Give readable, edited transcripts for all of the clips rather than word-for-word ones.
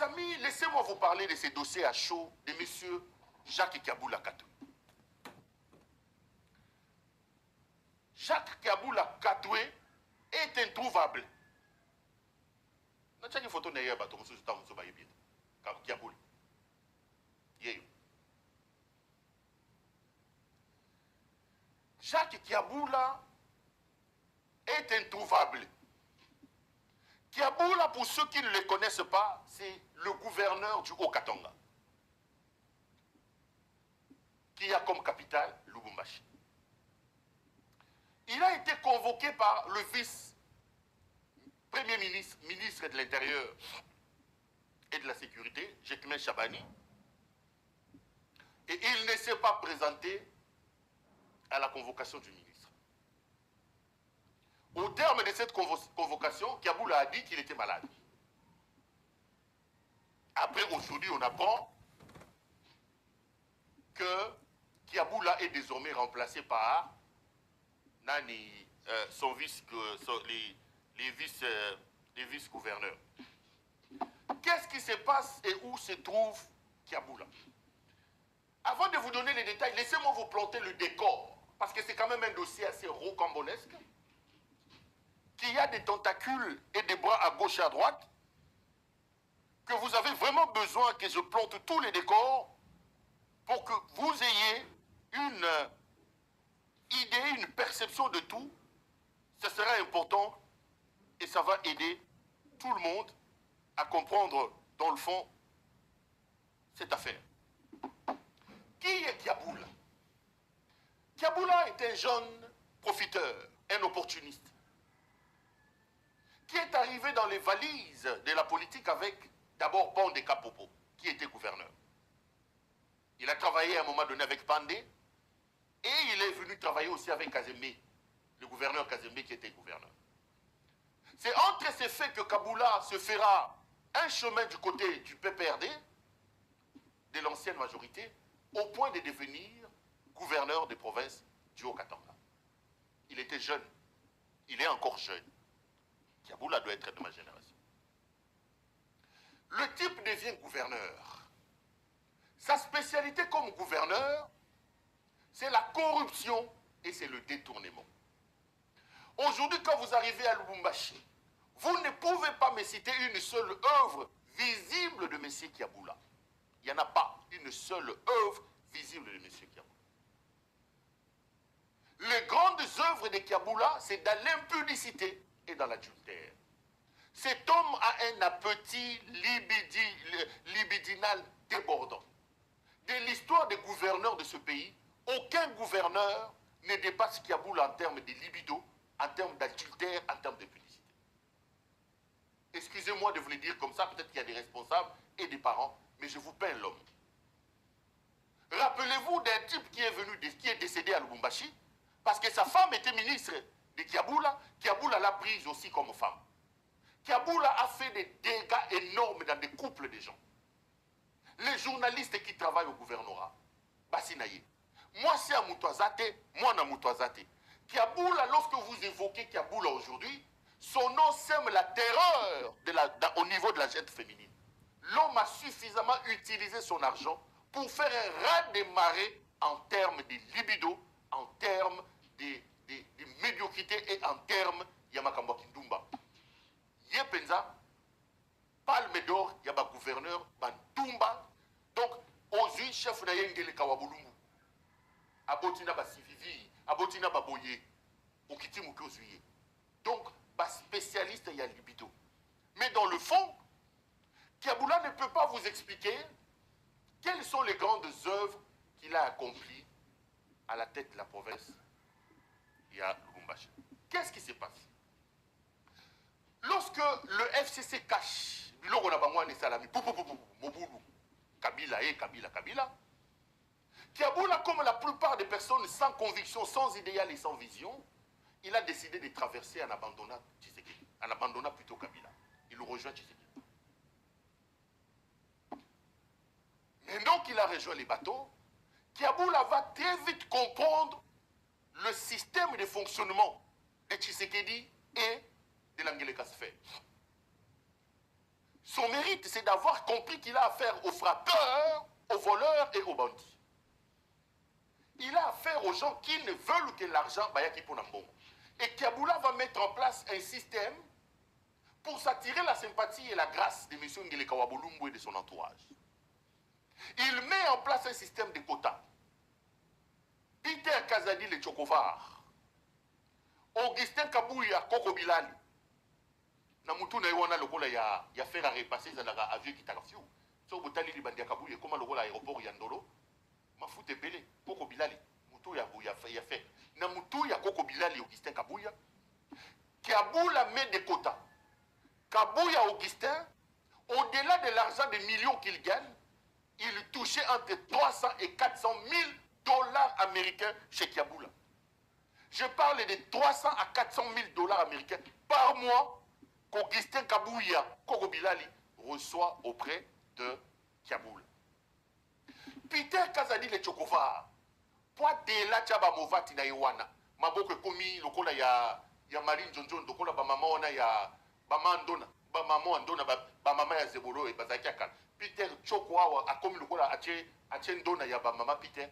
Mes amis, laissez-moi vous parler de ces dossiers à chaud de M. Jacques Kaboula Katoué. Jacques Kaboula Katoué est introuvable. N'a-t-il une photo d'ailleurs, Kaboula. Jacques Kaboula est introuvable. Kaboula, pour ceux qui ne le connaissent pas, c'est le gouverneur du Haut-Katanga, qui a comme capitale Lubumbashi. Il a été convoqué par le vice-premier ministre, ministre de l'Intérieur et de la Sécurité, Jekmen Chabani, et il ne s'est pas présenté à la convocation du ministre. Au terme de cette convocation, Kaboula a dit qu'il était malade. Après, aujourd'hui, on apprend que Kaboula est désormais remplacé par Nani, son les vice-gouverneurs. Qu'est-ce qui se passe et où se trouve Kaboula? Avant de vous donner les détails, laissez-moi vous planter le décor, parce que c'est quand même un dossier assez rocambolesque, qu'il y a des tentacules et des bras à gauche et à droite, que vous avez vraiment besoin que je plante tous les décors pour que vous ayez une idée, une perception de tout. Ce sera important et ça va aider tout le monde à comprendre dans le fond cette affaire. Qui est Kaboula? Kaboula est un jeune profiteur, un opportuniste, qui est arrivé dans les valises de la politique avec d'abord Pondé Kapopo, qui était gouverneur. Il a travaillé à un moment donné avec Pandé, et il est venu travailler aussi avec Kazembe, le gouverneur Kazembe qui était gouverneur. C'est entre ces faits que Kaboula se fera un chemin du côté du PPRD, de l'ancienne majorité, au point de devenir gouverneur des provinces du Haut-Katanga. Il était jeune, il est encore jeune. Kaboula doit être de ma génération. Le type devient gouverneur. Sa spécialité comme gouverneur, c'est la corruption et c'est le détournement. Aujourd'hui, quand vous arrivez à Lubumbashi, vous ne pouvez pas me citer une seule œuvre visible de M. Kaboula. Il n'y en a pas une seule œuvre visible de M. Kaboula. Les grandes œuvres de Kaboula, c'est dans l'impudicité et dans l'adultère. Cet homme a un appétit libidinal débordant. De l'histoire des gouverneurs de ce pays, aucun gouverneur ne dépasse Kaboula en termes de libido, en termes d'adultère, en termes de publicité. Excusez-moi de vous le dire comme ça, peut-être qu'il y a des responsables et des parents, mais je vous peins l'homme. Rappelez-vous d'un type qui est décédé à Lubumbashi, parce que sa femme était ministre de Kaboula. Kaboula l'a prise aussi comme femme. Kaboula a fait des dégâts énormes dans des couples de gens. Les journalistes qui travaillent au gouvernorat, Bassinaye, moi c'est à Moutouazate, moi na Moutouazate. Kaboula, lorsque vous évoquez Kaboula aujourd'hui, son nom sème la terreur au niveau de la gente féminine. L'homme a suffisamment utilisé son argent pour faire un raz-de-marée en termes de libido, en termes de médiocrité et en termes de Yamakamba Kindumba. Yepenza, Palme d'or, il y a un gouverneur, Bandumba. Donc, aux chef na Yengele Kawabulumbu. Abotina Basivivi, Abotina Baboye, Okiti Mukozuye. Donc, spécialiste, il y a libido. Mais dans le fond, Kaboula ne peut pas vous expliquer quelles sont les grandes œuvres qu'il a accomplies à la tête de la province. Il y a Lubumbashi. Qu'est-ce qui se passe? Lorsque le FCC cache, Kabila et Kabila, Kaboula, comme la plupart des personnes sans conviction, sans idéal et sans vision, il a décidé de traverser en abandonnant Tshisekedi, en abandonnant plutôt Kabila. Il rejoint Tshisekedi. Maintenant qu'il a rejoint les bateaux, Kaboula va très vite comprendre le système de fonctionnement de Tshisekedi et de l'Angeleka Sfer. Son mérite, c'est d'avoir compris qu'il a affaire aux frappeurs, aux voleurs et aux bandits. Il a affaire aux gens qui ne veulent que l'argent. Et Kiaboula va mettre en place un système pour s'attirer la sympathie et la grâce de M. Ngele Kawabolumbu et de son entourage. Il met en place un système de quotas. Peter Kazadi le Tchokovar, Augustin Kabouya Koko Bilali, Namutu na iwana lokola ya faire à repasser dans l'avion qui tarafio. So botali li bandia Kabouya comme lokola aéroport Yandolo, mafute belé Koko Bilali, mutu ya fait. Namutu ya Koko Bilali Augustin Kabouya, Kiaboula met des quotas. Kabouya Augustin, au-delà de l'argent des millions qu'il gagne, il touchait entre 300 et 400 000 dollars américains chez Kiaboula. Je parle de 300 à 400 000 dollars américains par mois qu'Augustin Kabouya Koko Bilali reçoit auprès de Kiaboula. Peter Kazadi le Tchokovar, poids de la Tchaba Movati na Iwana, Maboko Komi, lokola ya Marine Jonjon, lokola ba mama ona ya Bamandona, ba mama andona, ba mama ya Zebolo et Bazakiaka. Peter Chokwa a comme lokola Achendona ya ba mama Peter,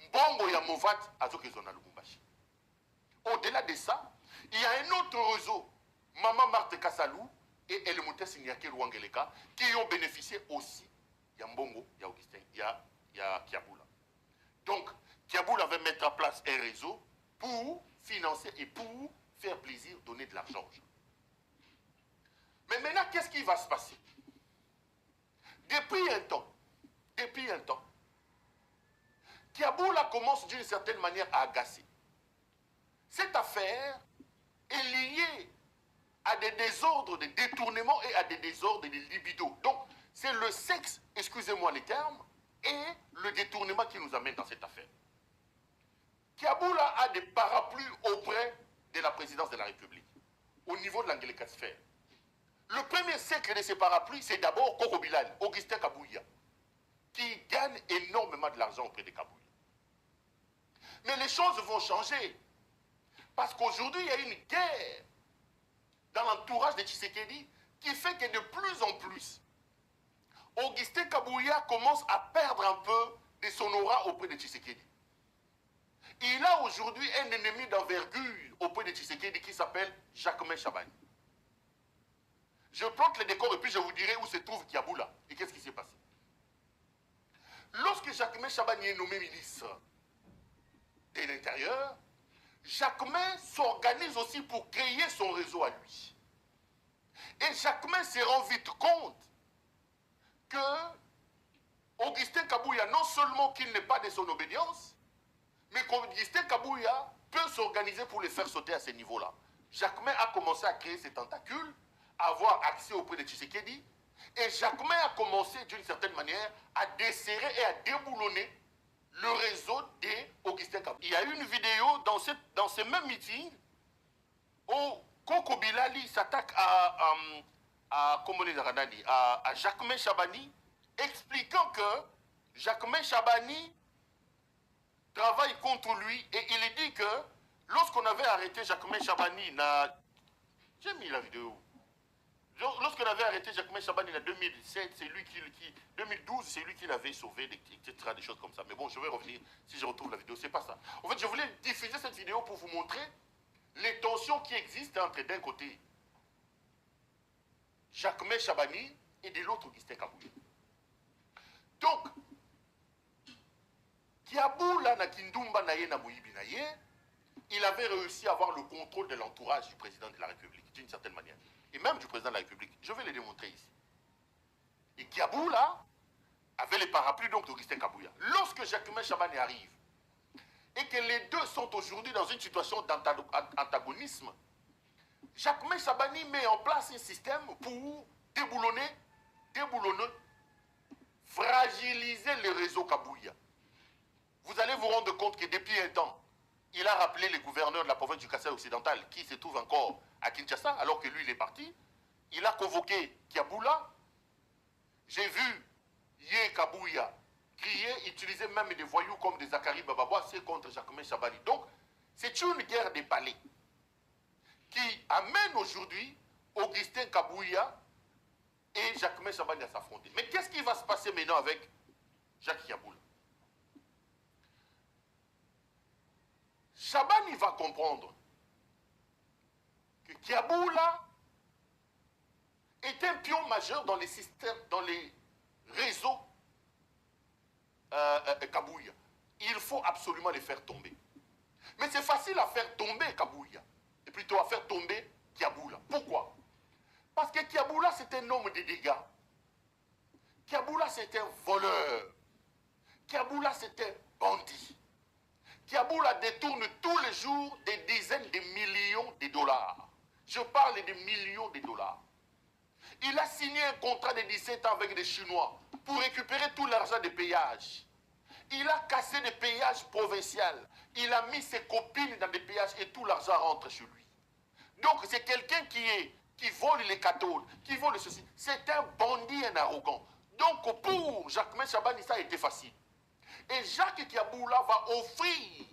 Mbongo ya Movat Azokizona Lubumbashi. Au-delà de ça, il y a un autre réseau, Maman Marthe Kassalou et Elmoute Signake Rwangeleka, qui ont bénéficié aussi, il y a Mbongo, il y a Augustin, il y a Kiaboula. Donc, Kiaboula va mettre en place un réseau pour financer et pour faire plaisir, donner de l'argent aux gens. Mais maintenant, qu'est-ce qui va se passer? Depuis un temps, Kiaboula commence d'une certaine manière à agacer. Cette affaire est liée à des désordres de détournement et à des désordres de libido. Donc, c'est le sexe, excusez-moi les termes, et le détournement qui nous amène dans cette affaire. Kiaboula a des parapluies auprès de la présidence de la République, au niveau de l'Angelica Sphère. Le premier cercle de ces parapluies, c'est d'abord Koko Bilali, Augustin Kabouya, qui gagne énormément de l'argent auprès de Kabouya. Mais les choses vont changer. Parce qu'aujourd'hui, il y a une guerre dans l'entourage de Tshisekedi qui fait que de plus en plus, Augustin Kabouya commence à perdre un peu de son aura auprès de Tshisekedi. Il a aujourd'hui un ennemi d'envergure auprès de Tshisekedi qui s'appelle Jacquemain Chabani. Je plante les décors et puis je vous dirai où se trouve Kiaboula et qu'est-ce qui s'est passé. Lorsque Jacquemain Chabani est nommé ministre de l'Intérieur, Jacquemain s'organise aussi pour créer son réseau à lui. Et Jacquemain se rend vite compte que Augustin Kabouya, non seulement qu'il n'est pas de son obédience, mais qu'Augustin Kabouya peut s'organiser pour les faire sauter à ce niveau-là. Jacquemain a commencé à créer ses tentacules, à avoir accès auprès de Tshisekedi, et Jacquemain a commencé d'une certaine manière à desserrer et à déboulonner le réseau d'Augustin Kabouya. Il y a eu une vidéo dans ce même meeting où Koko Bilali s'attaque à Jacquemain Chabani, expliquant que Jacquemain Chabani travaille contre lui et il dit que lorsqu'on avait arrêté Jacquemain Chabani, j'ai mis la vidéo. Lorsqu'on avait arrêté Jacquemain Chabani en 2007, c'est lui 2012, c'est lui qui l'avait sauvé, etc., des choses comme ça. Mais bon, je vais revenir si je retrouve la vidéo, c'est pas ça. En fait, je voulais diffuser cette vidéo pour vous montrer les tensions qui existent entre d'un côté Jacquemain Chabani et de l'autre Augustin Kabouya. Donc, Kiaboula na Kindumba naye na Moyibi naye, il avait réussi à avoir le contrôle de l'entourage du président de la République, d'une certaine manière. Et même du président de la République. Je vais les démontrer ici. Et Kiaboula avait les parapluies donc d'Augustin Kabouya. Lorsque Jacquemain Chabani arrive, et que les deux sont aujourd'hui dans une situation d'antagonisme, Jacquemain Chabani met en place un système pour déboulonner, fragiliser le réseau Kabouya. Vous allez vous rendre compte que depuis un temps, il a rappelé les gouverneurs de la province du Kasaï occidental qui se trouve encore à Kinshasa, alors que lui, il est parti. Il a convoqué Kiaboula. J'ai vu Yé Kabouya crier, utiliser même des voyous comme des Zakari Bababois, c'est contre Jacquemain Chabani. Donc, c'est une guerre des palais qui amène aujourd'hui Augustin Kabouya et Jacquemain Chabani à s'affronter. Mais qu'est-ce qui va se passer maintenant avec Jacques Kiaboula? Chabani va comprendre que Kiaboula est un pion majeur dans les systèmes, dans les réseaux Kabouya. Il faut absolument les faire tomber. Mais c'est facile à faire tomber Kabouya, et plutôt à faire tomber Kiaboula. Pourquoi? Parce que Kiaboula, c'est un homme de dégâts. Kiaboula, c'est un voleur. Kiaboula, c'est un bandit. Kiaboula détourne tous les jours des dizaines de millions de dollars. Je parle de millions de dollars. Il a signé un contrat de 17 ans avec des Chinois pour récupérer tout l'argent des péages. Il a cassé des péages provinciaux. Il a mis ses copines dans des péages et tout l'argent rentre chez lui. Donc c'est quelqu'un qui vole les catholes, qui vole ceci. C'est un bandit, un arrogant. Donc pour Jacquemain Chabani, ça a été facile. Et Jacques Kiaboula va offrir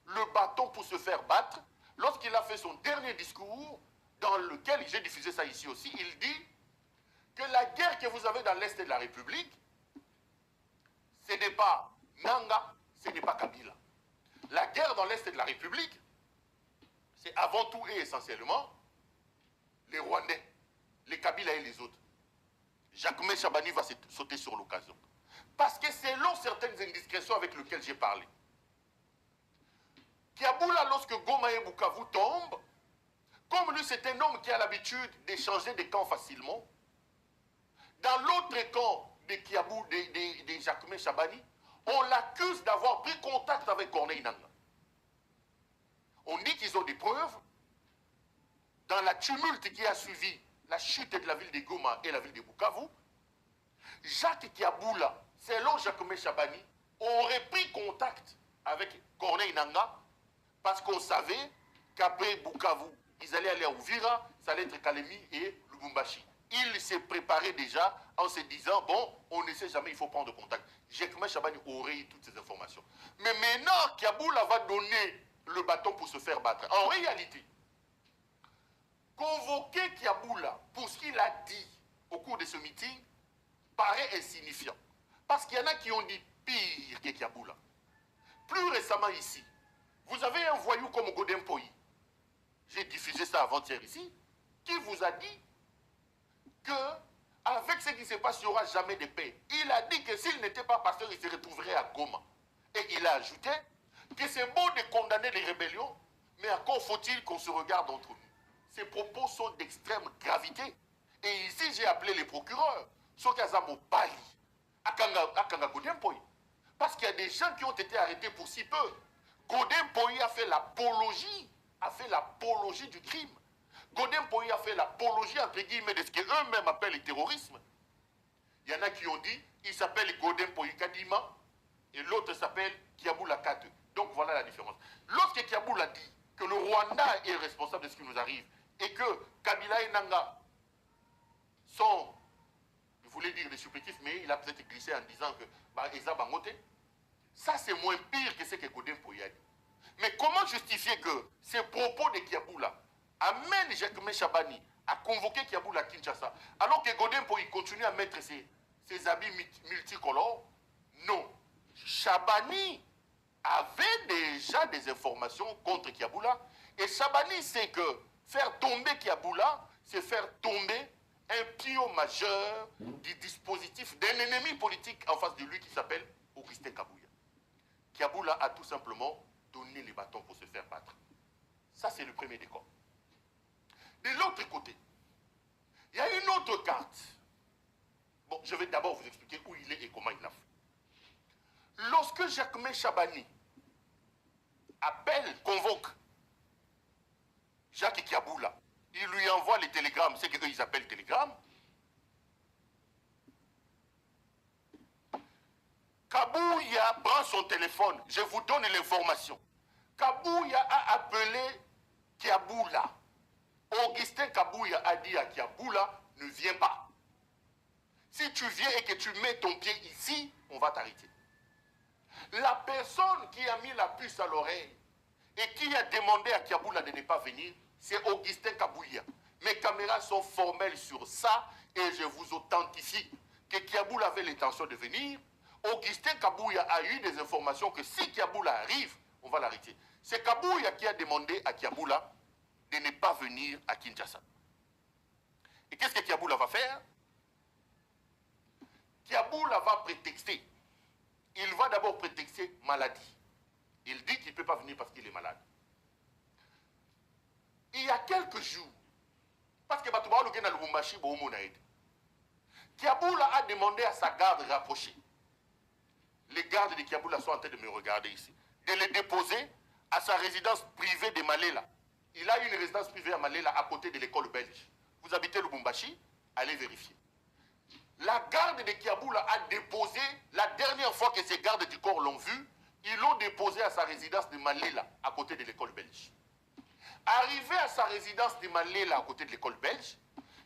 le bâton pour se faire battre. Lorsqu'il a fait son dernier discours, dans lequel j'ai diffusé ça ici aussi, il dit que la guerre que vous avez dans l'Est de la République, ce n'est pas Nanga, ce n'est pas Kabila. La guerre dans l'Est de la République, c'est avant tout et essentiellement les Rwandais, les Kabila et les autres. Jacquemain Chabani va sauter sur l'occasion. Parce que selon certaines indiscrétions avec lesquelles j'ai parlé, Kiaboula, lorsque Goma et Bukavu tombent, comme lui c'est un homme qui a l'habitude d'échanger des camps facilement, dans l'autre camp de Kiabou, de Jacquemain Chabani, on l'accuse d'avoir pris contact avec Corneille Nangaa. On dit qu'ils ont des preuves. Dans la tumulte qui a suivi la chute de la ville de Goma et la ville de Bukavu, Jacques Kiaboula, selon Jacquemain Chabani, aurait pris contact avec Corneille Nangaa parce qu'on savait qu'après Bukavu, ils allaient aller à Uvira, ça allait être Kalemi et Lubumbashi. Il s'est préparé déjà en se disant, bon, on ne sait jamais, il faut prendre contact. Jacquemain Chabani aurait eu toutes ces informations. Mais maintenant, Kiaboula va donner le bâton pour se faire battre. En réalité, convoquer Kiaboula pour ce qu'il a dit au cours de ce meeting paraît insignifiant. Parce qu'il y en a qui ont dit pire que Kiaboula. Plus récemment ici, vous avez un voyou comme Godin Poyi. J'ai diffusé ça avant-hier ici, qui vous a dit que avec ce qui se passe, il n'y aura jamais de paix. Il a dit que s'il n'était pas pasteur, il se retrouverait à Goma. Et il a ajouté que c'est beau de condamner les rébellions, mais encore faut-il qu'on se regarde entre nous. Ces propos sont d'extrême gravité. Et ici, j'ai appelé les procureurs, Sokazamo Bali, Akanga Godin Poyi. Parce qu'il y a des gens qui ont été arrêtés pour si peu. Godin Poyi a fait l'apologie du crime. Godin Poyi a fait l'apologie, entre guillemets, de ce qu'eux-mêmes appellent le terrorisme. Il y en a qui ont dit, il s'appelle Godin Poyi Kadima, et l'autre s'appelle Kiaboula Kate. Donc voilà la différence. Lorsque Kiaboula dit que le Rwanda est responsable de ce qui nous arrive, et que Kabila et Nanga sont, je voulais dire des supplétifs, mais il a peut-être glissé en disant que Eza Bangote, ça c'est moins pire que ce que Godin Poyi a dit. Mais comment justifier que ces propos de Kiaboula amènent Jacquemain Chabani à convoquer Kiaboula à Kinshasa, alors que Godin Poyi continue à mettre ses habits multicolores? Non. Chabani avait déjà des informations contre Kiaboula, et Chabani sait que faire tomber Kiaboula, c'est faire tomber un pion majeur du dispositif d'un ennemi politique en face de lui qui s'appelle Augustin Kabouya. Kiaboula a tout simplement donné les bâtons pour se faire battre. Ça, c'est le premier décor. De l'autre côté, il y a une autre carte. Bon, je vais d'abord vous expliquer où il est et comment il l'a fait. Lorsque Jacquemain Chabani appelle, convoque Jacques Kiaboula, il lui envoie les télégrammes, c'est qu'eux ils appellent télégrammes. Kabouya prend son téléphone, je vous donne l'information. Kabouya a appelé Kiaboula. Augustin Kabouya a dit à Kiaboula, ne viens pas. Si tu viens et que tu mets ton pied ici, on va t'arrêter. La personne qui a mis la puce à l'oreille et qui a demandé à Kiaboula de ne pas venir, c'est Augustin Kabouya. Mes caméras sont formelles sur ça et je vous authentifie que Kiaboula avait l'intention de venir. Augustin Kabouya a eu des informations que si Kiaboula arrive, on va l'arrêter. C'est Kabouya qui a demandé à Kiaboula de ne pas venir à Kinshasa. Et qu'est-ce que Kiaboula va faire? Kiaboula va prétexter. Il va d'abord prétexter maladie. Il dit qu'il ne peut pas venir parce qu'il est malade. Il y a quelques jours, parce que Batouba Lugena Lubumbashi, Kiaboula a demandé à sa garde rapprochée. Les gardes de Kiaboula sont en train de me regarder ici. De les déposer à sa résidence privée de Malela. Il a une résidence privée à Malela à côté de l'école belge. Vous habitez Lubumbashi, allez vérifier. La garde de Kiaboula a déposé, la dernière fois que ces gardes du corps l'ont vu, ils l'ont déposé à sa résidence de Malela à côté de l'école belge. Arrivé à sa résidence de Malela à côté de l'école belge,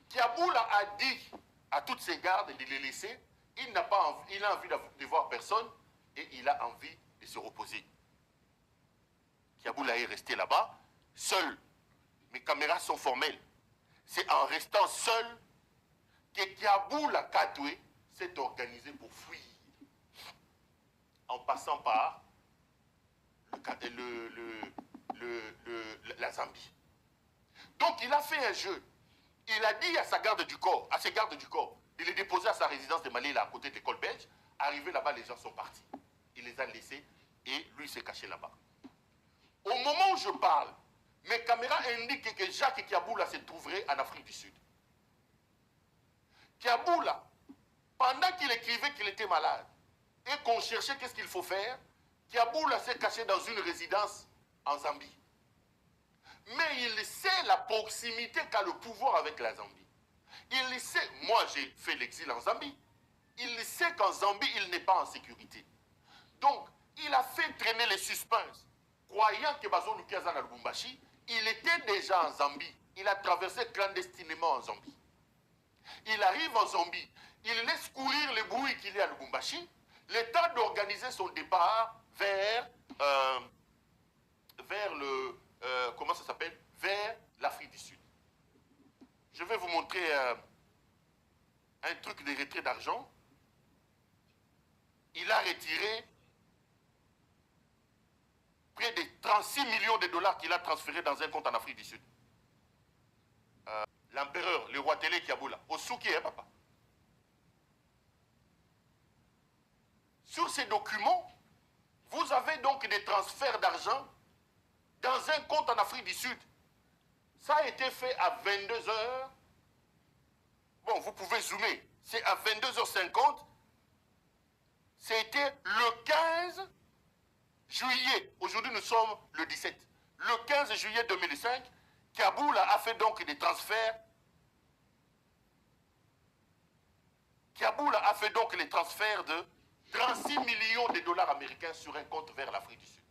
Kiaboula a dit à toutes ses gardes de les laisser. Il n'a pas envie, il a envie de voir personne et il a envie de se reposer. Kiaboula est resté là-bas, seul. Mes caméras sont formelles. C'est en restant seul que Kiaboula Katoué s'est organisé pour fuir. En passant par la Zambie. Donc il a fait un jeu. Il a dit à sa garde du corps, à ses gardes du corps, de les déposer à sa résidence de Malela à côté de l'école belge. Arrivé là-bas, les gens sont partis. Il les a laissés et lui s'est caché là-bas. Au moment où je parle, mes caméras indiquent que Jacques Kiaboula se trouverait en Afrique du Sud. Kiaboula, pendant qu'il écrivait qu'il était malade et qu'on cherchait qu'est-ce qu'il faut faire, Kiaboula s'est caché dans une résidence en Zambie. Mais il sait la proximité qu'a le pouvoir avec la Zambie. Il sait, moi j'ai fait l'exil en Zambie, il sait qu'en Zambie il n'est pas en sécurité. Donc, il a fait traîner les suspens, croyant que Bazo Lukiaza na Lubumbashi, il était déjà en Zambie. Il a traversé clandestinement en Zambie. Il arrive en Zambie, il laisse courir le bruit qu'il y a à Lubumbashi, le temps d'organiser son départ vers le, comment ça s'appelle, vers l'Afrique du Sud. Je vais vous montrer un truc de retrait d'argent. Il a retiré près de 36 millions de dollars qu'il a transférés dans un compte en Afrique du Sud. L'empereur, le roi Télé Kiaboula, au Souki, hein, papa. Sur ces documents, vous avez donc des transferts d'argent dans un compte en Afrique du Sud. Ça a été fait à 22 h. Bon, vous pouvez zoomer. C'est à 22h50. C'était le 15 juillet. Aujourd'hui, nous sommes le 17. Le 15 juillet 2005, Kiaboula a fait donc des transferts. Kiaboula a fait donc les transferts de 36 millions de dollars américains sur un compte vers l'Afrique du Sud.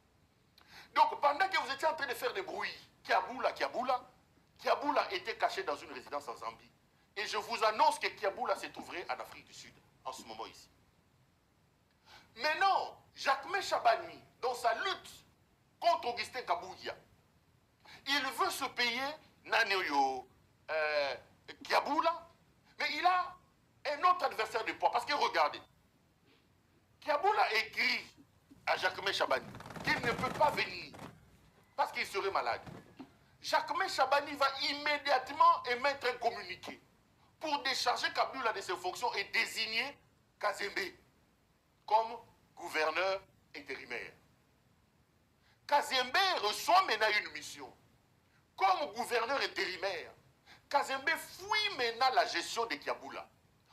Donc, pendant que vous étiez en train de faire des bruits, Kiaboula était caché dans une résidence en Zambie. Et je vous annonce que Kiaboula se trouverait en Afrique du Sud, en ce moment ici. Mais non, Jacquemain Chabani, dans sa lutte contre Augustin Kabouya, il veut se payer Naneoyo Kiaboula, mais il a un autre adversaire de poids. Parce que regardez, Kiaboula écrit à Jacquemain Chabani qu'il ne peut pas venir parce qu'il serait malade. Jacquemain Chabani va immédiatement émettre un communiqué pour décharger Kabila de ses fonctions et désigner Kazembe comme gouverneur intérimaire. Kazembe reçoit maintenant une mission. Comme gouverneur intérimaire, Kazembe fuit maintenant la gestion de Kiaboula.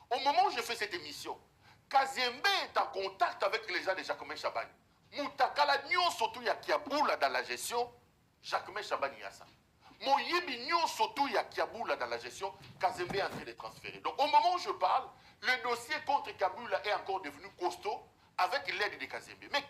Au moment où je fais cette émission, Kazembe est en contact avec les gens de Jacquemain Chabani. Moutakala surtout ya Kiaboula dans la gestion, Jacquemain Chabani y a ça. Moyibi surtout ya Kiaboula dans la gestion, Kazembe est en train de transférer. Donc au moment où je parle, le dossier contre Kiaboula est encore devenu costaud avec l'aide de Kazembe. Mais qui